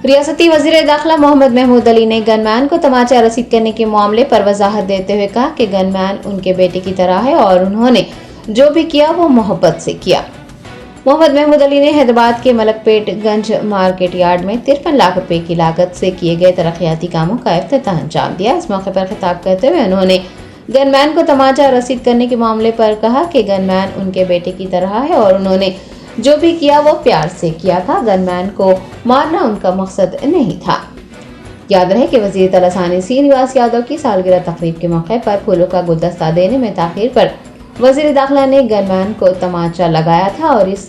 रियासती वजीर दाखिला मोहम्मद महमूद अली ने गनमैन को तमाचा रसीद करने के मामले पर वजाहत देते हुए कहा कि गनमैन उनके बेटे की तरह है और उन्होंने जो भी किया वो मोहब्बत से किया। मोहम्मद महमूद अली ने हैदराबाद के मलकपेट गंज मार्केट यार्ड में 53 लाख रुपए की लागत से किए गए तरक्याती कामों का इफ्तिताह अंजाम दिया। इस मौके पर खिताब करते हुए उन्होंने गनमैन को तमाचा रसीद करने के मामले पर कहा कि गनमैन उनके बेटे की तरह है और उन्होंने जो भी किया वो प्यार से किया था। गनमैन को मारना उनका मकसद नहीं था। याद रहे कि वजीर तलसानी श्रीनिवास यादव की सालगिरह तकरीब के मौके पर फूलों का गुलदस्ता देने में ताखीर पर वजीर दाखिला ने गनमैन को तमाचा लगाया था और इस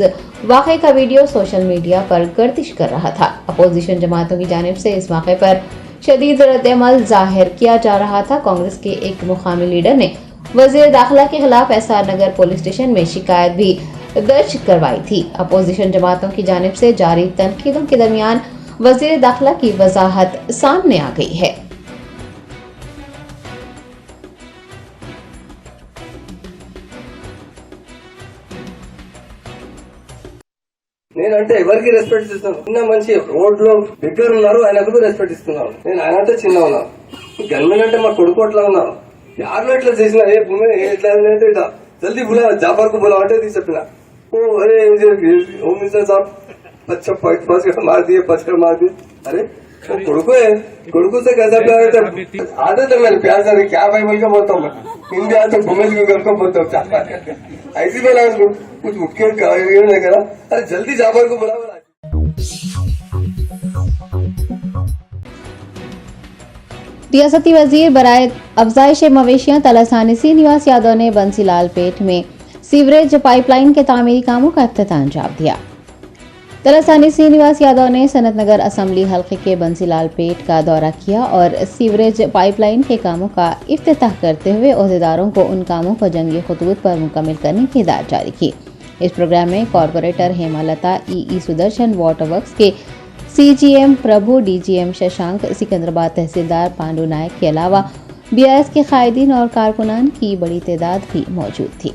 वाक़े का वीडियो सोशल मीडिया पर गर्दिश कर रहा था। अपोजिशन जमातों की जानिब से इस मौके पर शदीद रद्द-ए-अमल जाहिर किया जा रहा था। कांग्रेस के एक मुकामी लीडर ने वजीर दाखिला के खिलाफ एसआर नगर पुलिस स्टेशन में शिकायत भी दर्ज करवाई थी। अपोजिशन जमातों की जानिब से जारी तनकीदों के दरमियान वजीर दाखिला की वजाहत सामने आ गई है। నేనంటే ఎవరికి రెస్పెక్ట్ ఇస్తున్నాను. చిన్న మనిషి రోడ్లో దగ్గర ఉన్నారు, ఆయనకు రెస్పెక్ట్ ఇస్తున్నాను. నేను ఆయనంటే చిన్న ఉన్నాను. గన్మెన్ అంటే మా కొడుకు అట్లా ఉన్నాను. యార్లో ఇట్లా చేసిన ఏ భూమి ఎట్లా అంటే ఇట్లా జల్దీ బులా జాఫర్ కు బులా అంటే చెప్పిన अरे होम मिनिस्टर साहब अच्छा फर्स्ट मार दिए, फर्स्ट मार दिए. अरे कोड़को है, कोड़को से कैसा प्यार है? आदत है मेरे प्यार से. क्या भाई बोल के बोलता हूँ मैं हिंदी आता घूमे घर को बोलता हूँ ऐसी बोला कुछ उठ के नहीं करा. अरे जल्दी जाफर को बुला. रियासती वजीर बराए अफजाइश मवेशियां तलसानी श्रीनिवास यादव ने बंसीलाल पेट में सीवरेज पाइपलाइन के तामीरी कामों का इफ्तिताह अंजाम दिया। तलसानी श्रीनिवास यादव ने सनत नगर असम्बली हल्के के बंसीलाल पेट का दौरा किया और सीवरेज पाइपलाइन के कामों का इफ्तिताह करते हुए ओहदेदारों को उन कामों को जंगी खतूत पर मुकम्मल करने की हिदायत जारी की। इस प्रोग्राम में कॉरपोरेटर हेमालता, ई सुदर्शन, वाटर वर्क्स के सीजीएम प्रभु, डीजीएम शशांक, सिकंदराबाद तहसीलदार पांडु नायक के अलावा बीआरएस के कायदीन और कारकुनान की बड़ी तादाद भी मौजूद थी।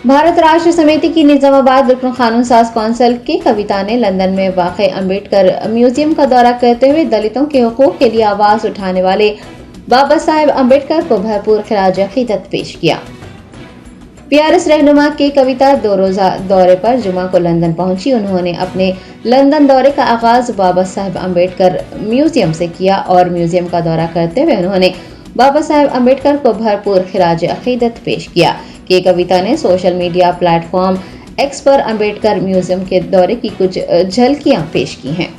भारत राष्ट्र समिति की निजामाबाद रुकन कानून साज कौंसिल की कविता ने लंदन में वाक़े अम्बेडकर म्यूजियम का दौरा करते हुए दलितों के हुकूक के लिए आवाज उठाने वाले बाबा साहेब अम्बेडकर को भरपूर खिराज अकीदत पेश किया। बीआरएस रहनुमा की कविता 2 रोजा दौरे पर जुमा को लंदन पहुंची। उन्होंने अपने लंदन दौरे का आगाज बाबा साहेब अम्बेडकर म्यूजियम से किया और म्यूजियम का दौरा करते हुए उन्होंने बाबा साहेब अम्बेडकर को भरपूर खिराज अकीदत पेश किया। ये कविता ने सोशल मीडिया प्लेटफॉर्म एक्स पर अम्बेडकर म्यूजियम के दौरे की कुछ झलकियां पेश की हैं।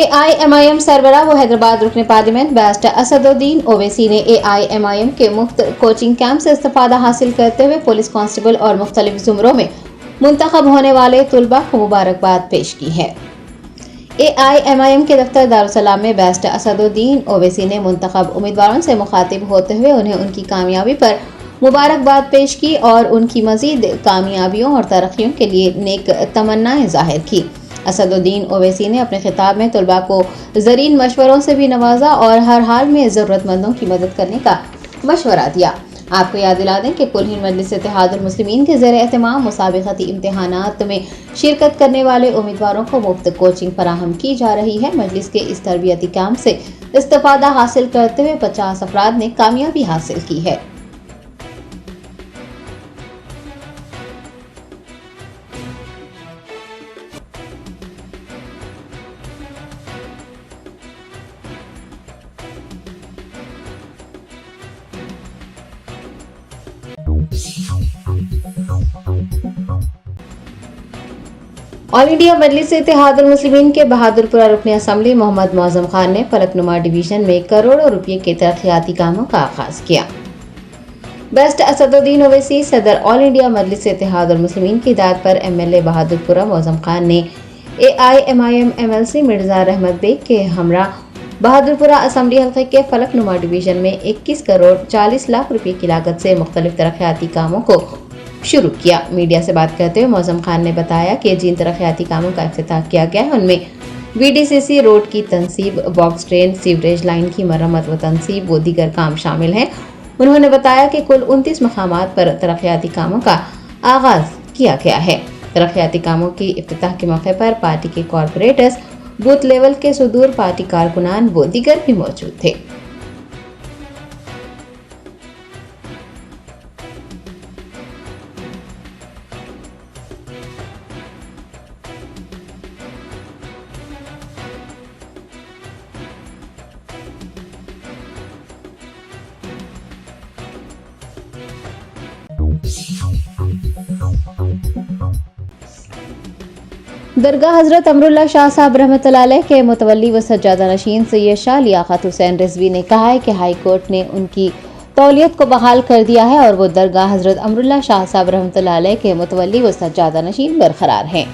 AIMIM सरबराह व हैदराबाद रुकने पार्लियामेंट बैरिस्टर असदुद्दीन ओवैसी ने AIMIM के मुफ्त कोचिंग कैंप से इस्तिफादा हासिल करते हुए पुलिस कांस्टेबल और मुख्तलिफ जुमरों में मुंतखब होने वाले तुलबा को मुबारकबाद पेश की है। AIMIM के दफ्तर दारुसलाम में बैरिस्टर असदुद्दीन ओवैसी ने मुंतखब उम्मीदवारों से मुखातिब होते हुए उन्हें उनकी कामयाबी पर मुबारकबाद पेश की और उनकी मजीद कामयाबियों और तरक्कियों के लिए नेक तमन्नाएं जाहिर की। असदुद्दीन ओवैसी ने अपने खिताब में तुलबा को ज़रीन मशवरों से भी नवाजा और हर हाल में ज़रूरतमंदों की मदद करने का मशवरा दिया। आपको याद दिला दें कि कुल हिंद मजलिस इत्तेहादुल मुस्लिमीन के ज़ेर एहतमाम मुसाबिक़ती इम्तिहानात में शिरकत करने वाले उम्मीदवारों को मुफ्त कोचिंग फराहम की जा रही है। मजलिस के इस तरबियती कैंप से इस्तिफादा हासिल करते हुए 50 अफराद ने कामयाबी हासिल की है। ऑल इंडिया मजलिस इत्तेहादुल मुस्लिमीन के बहादुरपुरा रुकन असम्बली मोहम्मद मौज़म खान ने फलकनुमा डिवीजन में करोड़ों रुपये के तरक्याती कामों का आगाज किया। बेस्ट असदुद्दीन ओवैसी सदर ऑल इंडिया मजलिस इत्तेहाद और मुस्लिमीन की हिदायत पर एमएलए बहादुरपुरा मौजम खान ने AIMIM MLC मिर्जा रहमत बेग के हमरा बहादुरपुरा असम्बली हल्के के फलकनुमा डिवीजन में 21 करोड़ 40 लाख रुपए की लागत से मुख्तलिफ तरक्याती कामों को शुरू किया। मीडिया से बात करते हुए मौजम खान ने बताया कि जिन तरक्याती कामों का इफ्तिताह किया गया है उनमें VDCC रोड की तनसीब, बॉक्स ट्रेन, सीवरेज लाइन की मरम्मत व तनसीब व दीगर काम शामिल हैं। उन्होंने बताया कि कुल 29 मकामात पर तरक्याती कामों का आगाज किया गया है। तरक्याती कामों की इफ्तिताह के मौके पर पार्टी के कॉरपोरेटर्स, बूथ लेवल के सुदूर पार्टी कारकुनान व दीगर भी मौजूद थे। दरगाह हजरत अमरुल्लाह शाह साहब रहमतुल्लाह अलैह के मुतवल्ली व सज्जादा नशीन सैयद शाह लियाकत हुसैन रिजवी ने कहा है कि हाई कोर्ट ने उनकी तौलियत को बहाल कर दिया है और वो दरगाह हजरत अमरुल्लाह शाह साहब रहमतुल्लाह अलैह के मुतवल्ली व सज्जादा नशीन बरकरार हैं।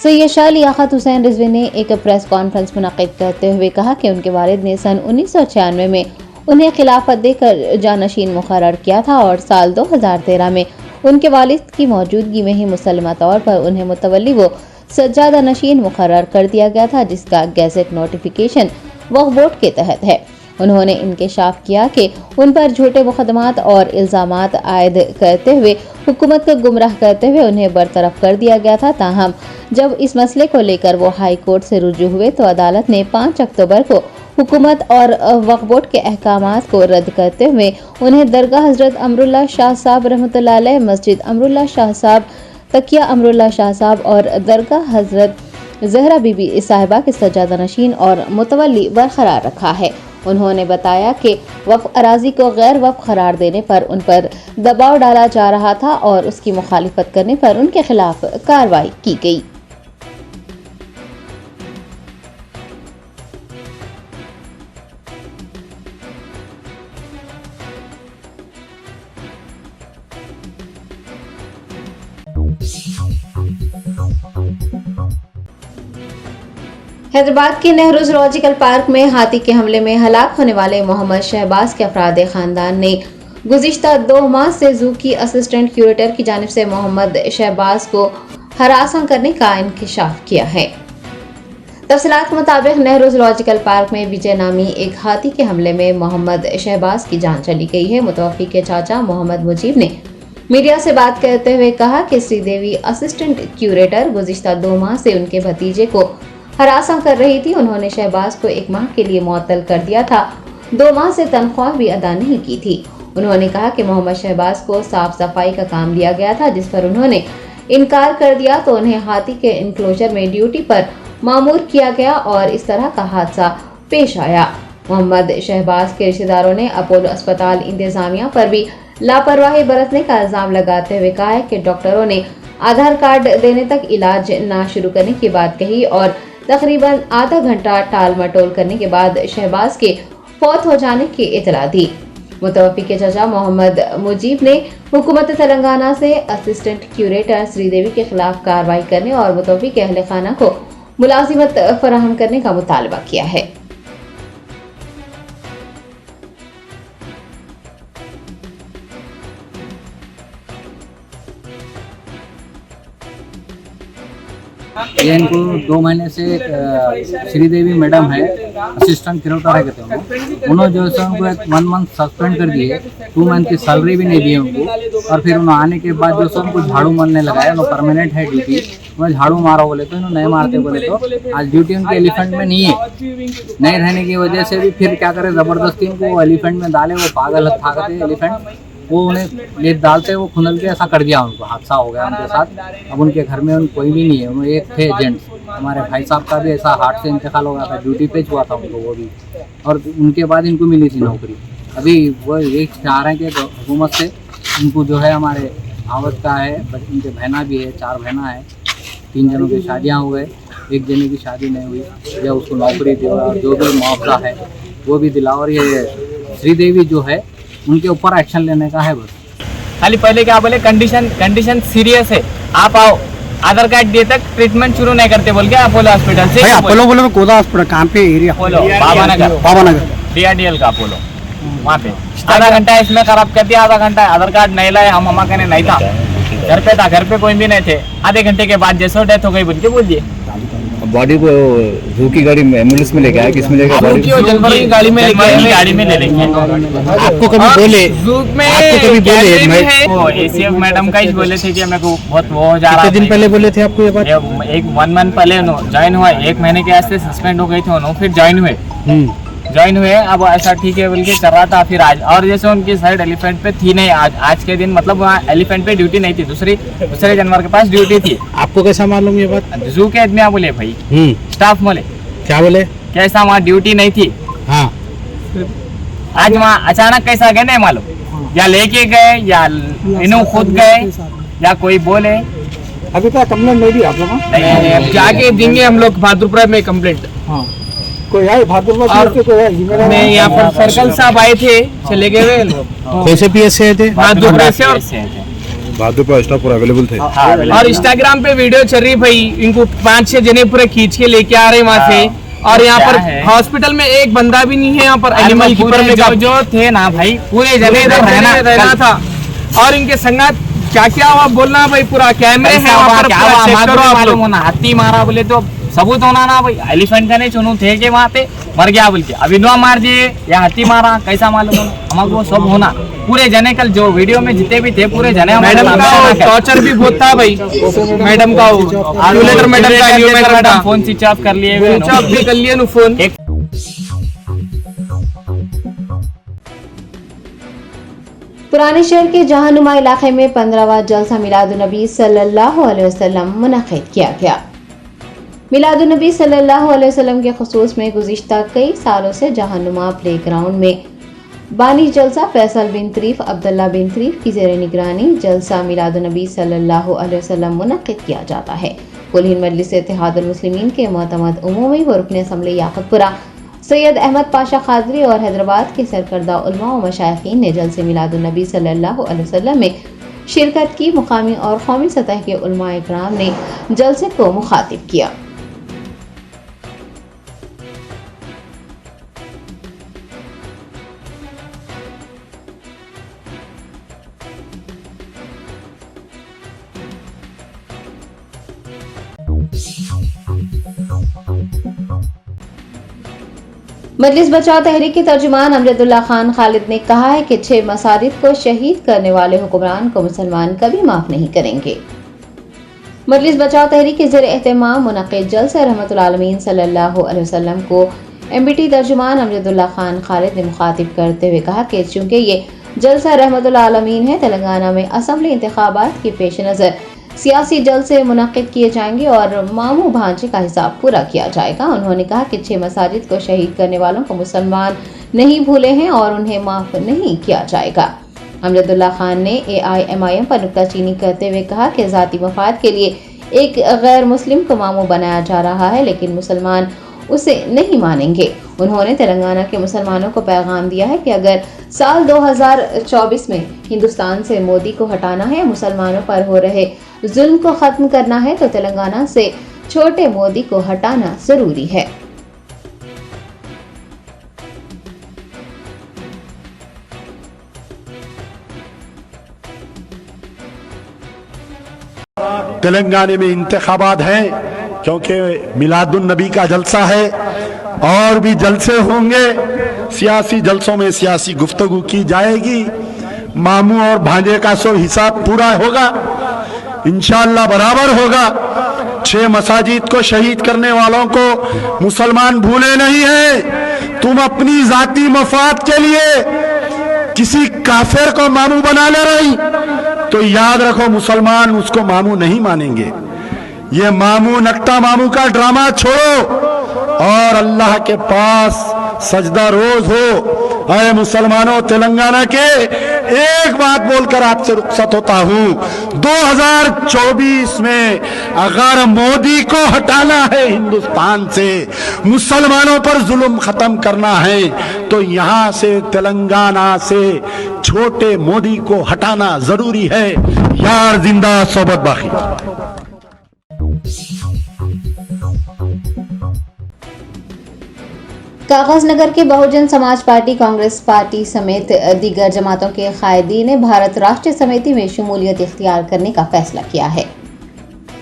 सैयद शाह लियाकत हुसैन रिजवी ने एक प्रेस कॉन्फ्रेंस मुनक्किद करते हुए कहा कि उनके वालिद ने सन 1996 में उन्हें खिलाफत देकर जानशीन मुकर्रर किया था और साल 2013 में उनके वालिद की मौजूदगी में ही मुसल्लमा तौर पर उन्हें मुतवल्ली व सज्जादा नशीन मुकर्रर कर दिया गया था, जिसका गैजेट नोटिफिकेशन वक्फ बोर्ड के तहत है। उन्होंने इंकशाफ किया कि उन पर झूठे मुकदमात और इल्जामात आयद करते हुए हुकूमत को गुमराह करते हुए उन्हें बरतरफ कर दिया गया था। ताहम जब इस मसले को लेकर वो हाई कोर्ट से रुजू हुए तो अदालत ने 5 अक्टूबर को हुकूमत और वक्फ बोर्ड के अहकामात को रद्द करते हुए उन्हें दरगाह हजरत अमरुल्लाह शाह साहब रहमतुल्लाह अलैह, मस्जिद अमरुल्लाह शाह साहब, तकिया अमरुल्लाह शाह साहब और दरगाह हजरत जहरा बीबी साहिबा के सज्जादा नशीन और मुतवल्ली बरकरार रखा है। उन्होंने बताया कि वक्फ अराजी को गैर वक्फ करार देने पर उन पर दबाव डाला जा रहा था और उसकी मुखालिफत करने पर उनके खिलाफ कार्रवाई की गई। हैदराबाद के नेहरू जूलॉजिकल पार्क में हाथी के हमले में हलाक होने वाले मोहम्मद शहबाज के अफराद खानदान ने गुज़िश्ता 2 माह से जू की असिस्टेंट क्यूरेटर की जानिब से मोहम्मद शहबाज को हरासा करने का इंकशाफ किया है। तफसीलात के मुताबिक नेहरू जूलॉजिकल पार्क में विजय नामी एक हाथी के हमले में मोहम्मद शहबाज की जान चली गई है। मुतवफ़्फ़ी के चाचा मोहम्मद मुजीब ने मीडिया से बात करते हुए कहा कि श्रीदेवी असिस्टेंट क्यूरेटर गुज़िश्ता 2 माह से उनके भतीजे को हरासा कर रही थी। उन्होंने शहबाज को 1 माह के लिए मुअत्तल कर दिया था, 2 माह से तनख्वाह भी अदा नहीं की थी। उन्होंने कहा कि मोहम्मद शहबाज को साफ सफाई का काम दिया गया था, जिस पर उन्होंने इनकार कर दिया तो उन्हें हाथी के इंक्लोजर में ड्यूटी पर मामूर किया गया और इस तरह का हादसा पेश आया। मोहम्मद शहबाज के रिश्तेदारों ने अपोलो अस्पताल इंतजामिया पर भी लापरवाही बरतने का इल्जाम लगाते हुए कहा है कि डॉक्टरों ने आधार कार्ड देने तक इलाज न शुरू करने की बात कही और तकरीबन आधा घंटा टाल मटोल करने के बाद शहबाज के फौत हो जाने की इतला दी। मुतवफ़्फ़ी के चाचा मोहम्मद मुजीब ने हुकूमत तेलंगाना से असिस्टेंट क्यूरेटर श्रीदेवी के खिलाफ कार्रवाई करने और मुतवफ़्फ़ी के अहले खाना को मुलाजिमत फराहम करने का मुतालबा किया है। ये इनको 2 महीने से श्रीदेवी मैडम है, असिस्टेंट क्यूरेटर है कहते हैं, उन्होंने जो है उनको 1 मंथ सस्पेंड कर दिए, 2 मंथ की सैलरी भी नहीं दी उनको। और फिर उन्होंने आने के बाद जो है उनको झाड़ू मारने लगाया, उन्होंने परमानेंट है ड्यूटी, उन्होंने झाड़ू मारा बोले तो इन्होंने नहीं मारते बोले तो आज ड्यूटी उनके एलिफेंट में नहीं है, नहीं रहने की वजह से भी फिर क्या करे ज़बरदस्ती उनको एलिफेंट में डाले। वो पागल थाकते एलिफेंट, वो उन्हें ले डालते वो खुनल के ऐसा कर दिया, उनको हादसा हो गया उनके साथ। अब उनके घर में कोई भी नहीं है, उन्होंने एक थे जेंट्स, हमारे भाई साहब का भी ऐसा हार्ट से इंतकाल हो गया था, ड्यूटी पे हुआ था उनको वो भी, और उनके बाद इनको मिली थी नौकरी। अभी वो ये चाह रहे हैं कि हुकूमत से इनको जो है हमारे आवत का है, उनके बहना भी है, 4 बहना है, 3 जनों की शादियाँ हुए, 1 जने की शादी नहीं हुई, या उसको नौकरी दिला, जो भी मुआवजा है वो भी दिला। और ये श्रीदेवी जो है उनके ऊपर एक्शन लेने का है बस। खाली पहले क्या बोले, कंडीशन सीरियस है, आप आओ, आधार कार्ड दिए तक ट्रीटमेंट शुरू नहीं करते बोल के अपोलो हॉस्पिटल से। अपोलो बोलो कोदा हॉस्पिटल कहाँ पे area? Apollo Baba Nagar DRDL का अपोलो, वहाँ पे आधा घंटा इसमें खराब कर दिया, आधा घंटा आधार कार्ड नहीं लाए, हम मम्मा कहने नहीं था, घर पे था, घर पे कोई भी नहीं थे, आधे घंटे के बाद जैसे डेथ हो गई बोल के बोल दिए। बॉडी को जू की गाड़ी में एम्बुलेंस में लेके आया, किसमें लेके बॉडी? जनवरी की गाड़ी में लेंगे। आपको कभी बोले? आपको कभी बोले? वो ACF मैडम का ही बोले थे कि मेरे को बहुत वो हो जा रहा। कितने दिन पहले बोले थे आपको ये बात? एक 1 मंथ पहले ज्वाइन हुआ, 1 महीने के वास्ते सस्पेंड हो गई थी उन्होंने, फिर ज्वाइन हुए। अब ऐसा ठीक है बोल के चल रहा था। फिर आज और जैसे उनकी साइड एलिफेंट पे थी नहीं, आज के दिन मतलब वहाँ एलिफेंट पे ड्यूटी नहीं थी, दूसरे जानवर के पास ड्यूटी थी। आपको कैसा मालूम ये बात? जू के आदमी बोले भाई, स्टाफ बोले। क्या बोले? कैसा वहाँ ड्यूटी नहीं थी, हाँ आज वहाँ अचानक कैसा गए नहीं मालूम, या लेके गए या इन्हों खुद गए या कोई बोले। अभी तक कंप्लेंट नहीं दी आप लोगों ने? अब जाके देंगे हम लोग बहादुरपुरा में कंप्लेंट। कोई आए बहादुरपुरा से? कोई आए? मैं यहाँ पर सर्कल साहब आए थे, चले गए। कैसे PS से थे? बहादुरपुरा से, और बहादुरपुर स्टाफ पूरा अवेलेबल थे। और इंस्टाग्राम पे वीडियो चल रही भाई, इनको 5-6 जने पूरे खींच के लेके आ रहे वहाँ से। और यहाँ पर हॉस्पिटल में एक बंदा भी नहीं है, यहाँ पर एनिमल कीपर में जो थे ना भाई, पूरे जने इधर रहना था। और इनके संगत क्या क्या हुआ बोलना भाई, पूरा कैमरे है वहाँ पर, हाथी मारा बोले तो सबूत होना ना भाई। एलिफेंट का नहीं चुनू थे कि वहाँ पे मर गया बोल के, अभी दुआ मार दिए या हाथी मारा, कैसा मालूम होना हमको, वो सब होना। पूरे जने कल जो वीडियो में जितने भी थे पूरे जने, मैडम का टॉर्चर भी बहुत था भाई, मैडम का मैडम का फोन स्विच ऑफ कर लिए, स्विच ऑफ भी कर लिए फोन। पुराने शहर के जहानुमा इलाके में 15वां जलसा मिलादुन्नबी सल्लल्लाहु अलैहि वसल्लम मुनक़िद किया गया। मिलादुन्नबी सल्लल्लाहु अलैहि वसल्लम के खुसूस में गुज़िश्ता कई सालों से जहानुमा प्ले ग्राउंड में बानी जलसा फैसल बिन तरीफ अब्दुल्ला बिन तरीफ की ज़ेर निगरानी जलसा मिलादुन्नबी सल्लल्लाहु अलैहि वसल्लम मुनक़िद किया जाता है। कुल हिंद मजलिस इत्तेहादुल मुस्लिमीन के मोतमद उमूमी व रुकन असम्बली याक़ूतपुरा सैयद अहमद पाशा खादरी और हैदराबाद के सरकर्दा उलमा व मशाइखीन ने जलसे मिलादुन्नबी सल्लल्लाहु अलैहि वसल्लम में शिरकत की। मुकामी और कौमी सतह के उलमा इकराम ने जलसे को मुखातिब किया। मजलिस बचाओ तहरीक के तर्जुमान अमजदुल्ला खान खालिद ने कहा है कि 6 मसाजिद को शहीद करने वाले हुक्मरान को मुसलमान कभी माफ नहीं करेंगे। मजलिस बचाओ तहरीक के ज़ेर एहतमाम मुनक़िद जलसा रहमतुल आलमीन सल्लल्लाहु अलैहि वसल्लम को MBT तर्जुमान अमजदुल्ला खान खालिद ने मुखातिब करते हुए कहा कि चूँकि ये जलसा रहमतुल आलमीन है, तेलंगाना में असम्बली इंतखाबात के पेश नज़र सियासी जलसे मुनक़िद किए जाएंगे और मामू भांचे का हिसाब पूरा किया जाएगा। उन्होंने कहा कि 6 मसाजिद को शहीद करने वालों को मुसलमान नहीं भूले हैं और उन्हें माफ़ नहीं किया जाएगा। अमजदुल्ला खान ने AIMIM पर नुक्ताचीनी करते हुए कहा कि ज़ाती मफाद के लिए एक गैर मुस्लिम को मामू बनाया जा रहा है, लेकिन मुसलमान उसे नहीं मानेंगे। उन्होंने तेलंगाना के मुसलमानों को पैगाम दिया है कि अगर साल 2024 में हिंदुस्तान से मोदी को हटाना है, मुसलमानों पर हो रहे जुल्म को खत्म करना है, तो तेलंगाना से छोटे मोदी को हटाना जरूरी है। तेलंगाना में इंतखाबात हैं, क्योंकि मिलादुन नबी का जलसा है और भी जलसे होंगे। सियासी जलसों में सियासी गुफ्तगू की जाएगी, मामू और भांजे का सो हिसाब पूरा होगा, इंशाअल्लाह बराबर होगा। 6 मसाजिद को शहीद करने वालों को मुसलमान भूले नहीं है। तुम अपनी जाती मफाद के लिए किसी काफिर को मामू बना ले रही, तो याद रखो मुसलमान उसको मामू नहीं मानेंगे। ये मामू नक्ता मामू का ड्रामा छोड़ो और अल्लाह के पास सजदा रोज हो। अरे मुसलमानों, तेलंगाना के एक बात बोलकर आपसे रुखसत होता हूँ, 2024 में अगर मोदी को हटाना है हिंदुस्तान से, मुसलमानों पर जुल्म खत्म करना है, तो यहाँ से तेलंगाना से छोटे मोदी को हटाना जरूरी है। यार जिंदा सोबत बाकी। कागजनगर के बहुजन समाज पार्टी, कांग्रेस पार्टी समेत दीगर जमातों के कायदीन ने भारत राष्ट्रीय समिति में शमूलियत इख्तियार करने का फैसला किया है।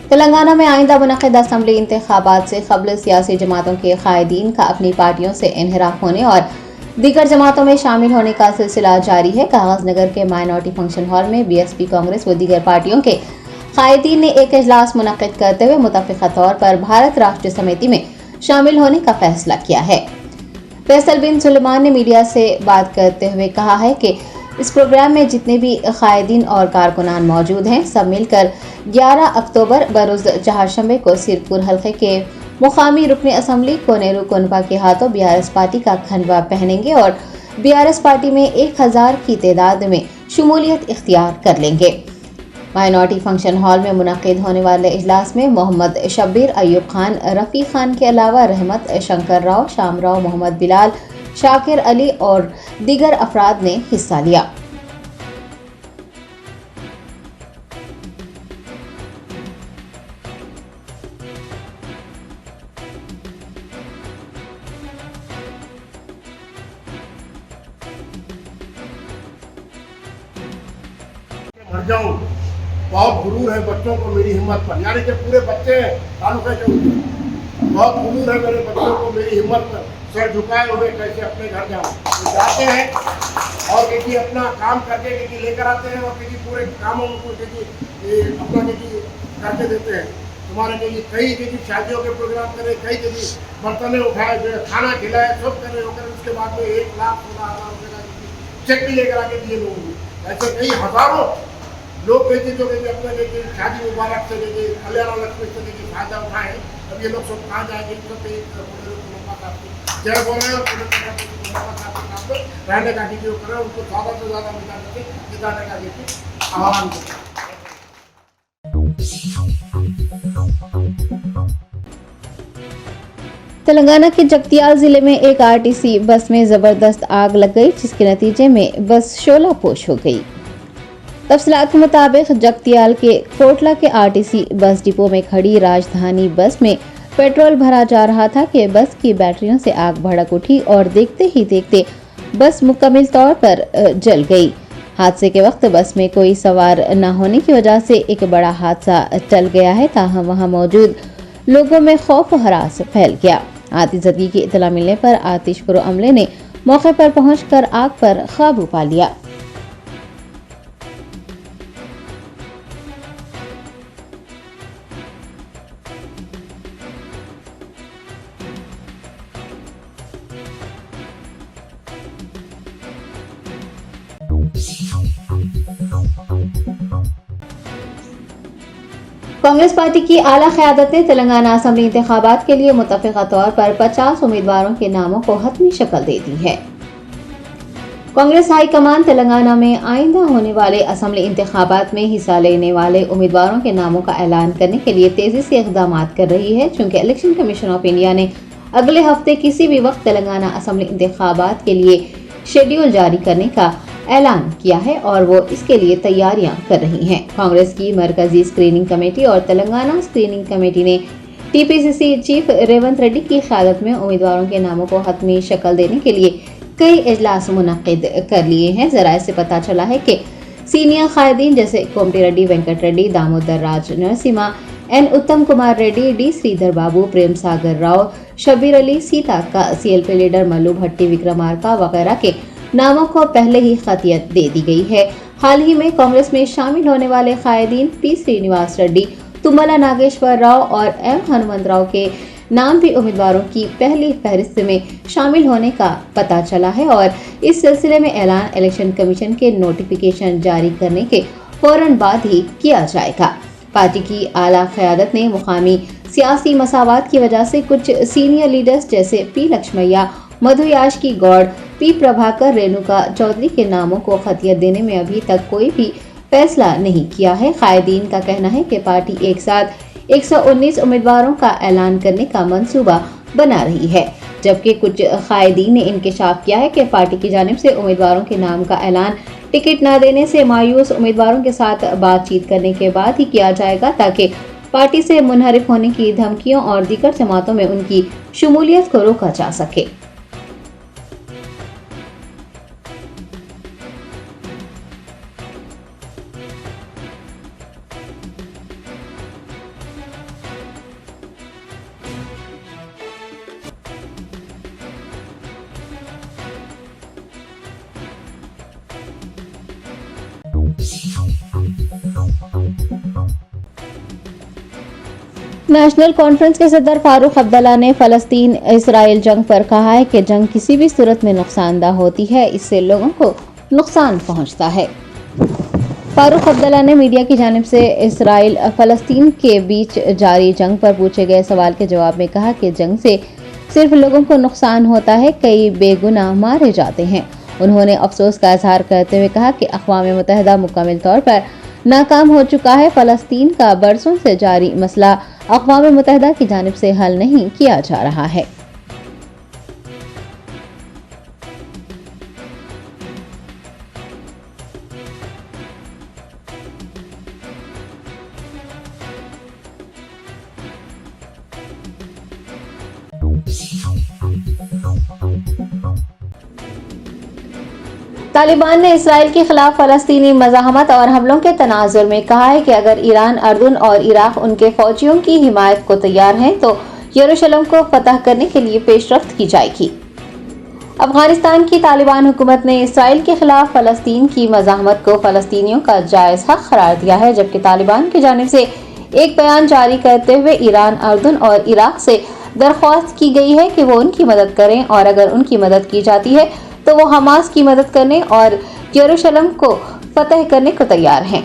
तेलंगाना में आइंदा मुनक़िद असम्बली इंतखाबात से क़ब्ल सियासी जमातों के कायदीन का अपनी पार्टियों से इन्हिराफ होने और दीगर जमातों में शामिल होने का सिलसिला जारी है। कागजनगर के माइनॉरिटी फंक्शन हॉल में बीएसपी, कांग्रेस व दीगर पार्टियों के कायदीन ने एक इजलास मुनक़िद करते हुए मुतफ़िक़ा तौर पर भारत राष्ट्रीय समिति में शामिल होने का फैसला किया है। फैसल बिन सुलेमान ने मीडिया से बात करते हुए कहा है कि इस प्रोग्राम में जितने भी कायदीन और कारकुनान मौजूद हैं, सब मिलकर 11 अक्टूबर बरोज़ चारशंबे को सिरपुर हल्के के मुकामी रुकन असम्बली कोनेरू कोनपा के हाथों बीआरएस पार्टी का खंडवा पहनेंगे और बीआरएस पार्टी में 1000 की तादाद में शमूलियत इख्तियार कर लेंगे। माइनॉरिटी फंक्शन हॉल में मुनक़िद होने वाले इजलास में मोहम्मद शब्बीर, अयूब खान, रफ़ी खान के अलावा रहमत, शंकर राव, शाम राव, मोहम्मद बिलाल, शाकिर अली और दीगर अफराद ने हिस्सा लिया। मर जाऊं, बहुत गुरूर है बच्चों को मेरी हिम्मत पर, यानी कि पूरे बच्चे तालुका के बहुत गुरूर है मेरे बच्चों को मेरी हिम्मत पर, सर झुकाए हुए कैसे अपने घर जाऊं। तो जाते हैं और देखिए अपना काम करके देखिए लेकर आते हैं और देखिए पूरे कामों को देखिए अपना देखिए करके देते हैं। तुम्हारे देखिए कई देखिए शादियों के प्रोग्राम करे, कई देखिए बर्तने उठाए, खाना खिलाए, सब करे होकर उसके बाद में 1,16,000 रुपये का चेक भी लेकर आके दिए लोगों को। ऐसे कई हजारों लोग कहते जो कहते अपने देखिए शादी मुबारक से देखिए कल्याण लक्ष्मी से देखिए फायदा उठाए। अब ये लोग सब कहाँ जाएंगे, जय बोल रहे और रहने का वीडियो करें, उनको ज़्यादा से ज़्यादा जिताने का देखिए आह्वान करें। तेलंगाना के जगतियाल जिले में एक आरटीसी बस में जबरदस्त आग लग गई, जिसके नतीजे में बस शोलापोश हो गई। तफसीलात के मुताबिक जगतियाल के कोटला के आरटीसी बस डिपो में खड़ी राजधानी बस में पेट्रोल भरा जा रहा था कि बस की बैटरियों से आग भड़क उठी और देखते ही देखते बस मुकम्मल तौर पर जल गई। हादसे के वक्त बस में कोई सवार न होने की वजह से एक बड़ा हादसा टल गया है, ताहम वहां मौजूद लोगों में खौफ व हरास फैल गया। आतिशबाजी की इत्तला मिलने पर आतिशफरो अमले ने मौके पर पहुंचकर आग पर काबू पा लिया। कांग्रेस पार्टी की आला क़यादत ने तेलंगाना असम्बली इंतखाबात के लिए मुतफ़िक़ा तौर पर 50 उम्मीदवारों के नामों को हतमी शक्ल दे दी है। कांग्रेस हाईकमान तेलंगाना में आइंदा होने वाले असम्बली इंतखाबात में हिस्सा लेने वाले उम्मीदवारों के नामों का ऐलान करने के लिए तेजी से इक़दाम कर रही है, चूँकि इलेक्शन कमीशन ऑफ इंडिया ने अगले हफ्ते किसी भी वक्त तेलंगाना असम्बली इंतखाबात के लिए शेड्यूल जारी करने का ऐलान किया है और वो इसके लिए तैयारियां कर रही हैं। कांग्रेस की मरकजी स्क्रीनिंग कमेटी और तेलंगाना स्क्रीनिंग कमेटी ने टीपीसीसी चीफ रेवंत रेड्डी की क़यादत में उम्मीदवारों के नामों को हतमी शक्ल देने के लिए कई इजलास मुनक़िद कर लिए हैं। ज़राए से पता चला है कि सीनियर कायदीन जैसे कोमटी रेड्डी, वेंकट रेड्डी, दामोदर राज नरसिम्हा, एन उत्तम कुमार रेड्डी, डी श्रीधर बाबू, प्रेम सागर राव, शब्बीर अली, सीता का सीएलपी लीडर मल्लू भट्टी, विक्रमार्का वगैरह के नामों को पहले ही खतियत दे दी गई है। हाल ही में कांग्रेस में शामिल होने वाले कायदीन पी श्रीनिवास रेड्डी, तुम्मला नागेश्वर राव और एम हनुमंतराव के नाम भी उम्मीदवारों की पहली फहरिस्त में शामिल होने का पता चला है और इस सिलसिले में ऐलान इलेक्शन कमीशन के नोटिफिकेशन जारी करने के फौरन बाद ही किया जाएगा। पार्टी की आला क़यादत ने मुकामी सियासी मसावात की वजह से कुछ सीनियर लीडर्स जैसे पी लक्ष्मैया, मधुयाश की गौड़, पी प्रभाकर, रेणुका चौधरी के नामों को खतियत देने में अभी तक कोई भी फैसला नहीं किया है। कायदीन का कहना है कि पार्टी एक साथ 119 उम्मीदवारों का ऐलान करने का मंसूबा बना रही है, जबकि कुछ कायदीन ने इंकशाफ किया है कि पार्टी की जानिब से उम्मीदवारों के नाम का ऐलान टिकट न देने से मायूस उम्मीदवारों के साथ बातचीत करने के बाद ही किया जाएगा, ताकि पार्टी से मुनहरिफ होने की धमकियों और दीगर जमातों में उनकी शमूलियत को रोका जा सके। नेशनल कॉन्फ्रेंस के सदर फारूक अब्दुल्ला ने फलस्तीन इसराइल जंग पर कहा है कि जंग किसी भी सूरत में नुकसानदा होती है, इससे लोगों को नुकसान पहुंचता है। फारूक अब्दुल्ला ने मीडिया की जानिब से इसराइल फलस्तीन के बीच जारी जंग पर पूछे गए सवाल के जवाब में कहा कि जंग से सिर्फ लोगों को नुकसान होता है, कई बेगुनाह मारे जाते हैं। उन्होंने अफसोस का इजहार करते हुए कहा कि अक़वाम मुत्तहिदा मुकम्मल तौर पर नाकाम हो चुका है। फलस्तीन का बरसों से जारी मसला अक़वाम मुत्तहिदा की जानिब से हल नहीं किया जा रहा है। तालिबान ने इसराइल के खिलाफ फलस्तीनी मज़ाहमत और हमलों के तनाजुर में कहा है कि अगर ईरान, अर्दन और इराक उनके फौजियों की हिमायत को तैयार हैं तो यरूशलेम को फतह करने के लिए पेशरफ्त की जाएगी। अफगानिस्तान की तालिबान हुकूमत ने इसराइल के खिलाफ फलस्तीन की मज़ाहमत को फलस्तीनियों का जायज़ हक करार दिया है, जबकि तालिबान की जानिब से एक बयान जारी करते हुए ईरान, अर्दन और इराक से दरख्वास्त की गई है कि वो उनकी मदद करें, और अगर उनकी मदद की जाती है तो वो हमास की मदद करने और यरूशलेम को फतह करने को तैयार हैं।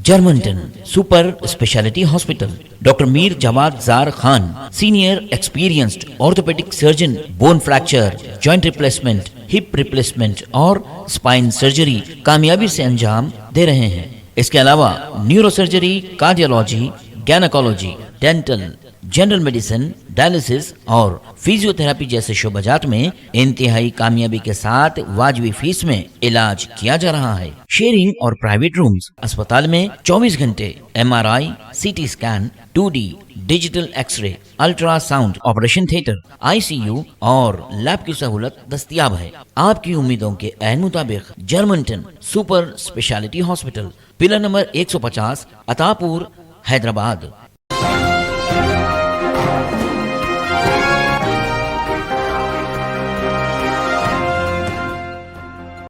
Germantown super speciality hospital, doctor Mir Jawad Zar Khan, senior experienced orthopaedic surgeon, bone fracture, joint replacement, hip replacement और स्पाइन सर्जरी कामयाबी से अंजाम दे रहे हैं। इसके अलावा neuro surgery, cardiology, gynaecology, dental, general medicine, dialysis और फिजियोथेरेपी जैसे शोबाजात में इंतहाई कामयाबी के साथ वाजबी फीस में इलाज किया जा रहा है। शेयरिंग और प्राइवेट रूम्स, अस्पताल में 24 घंटे MRI, CT scan, 2D digital X ray, ultrasound, operation theatre, ICU और लैब की सहूलत दस्तयाब है। आपकी उम्मीदों के ऐन मुताबिक Germanten super speciality hospital, pillar number 150, Attapur, Hyderabad.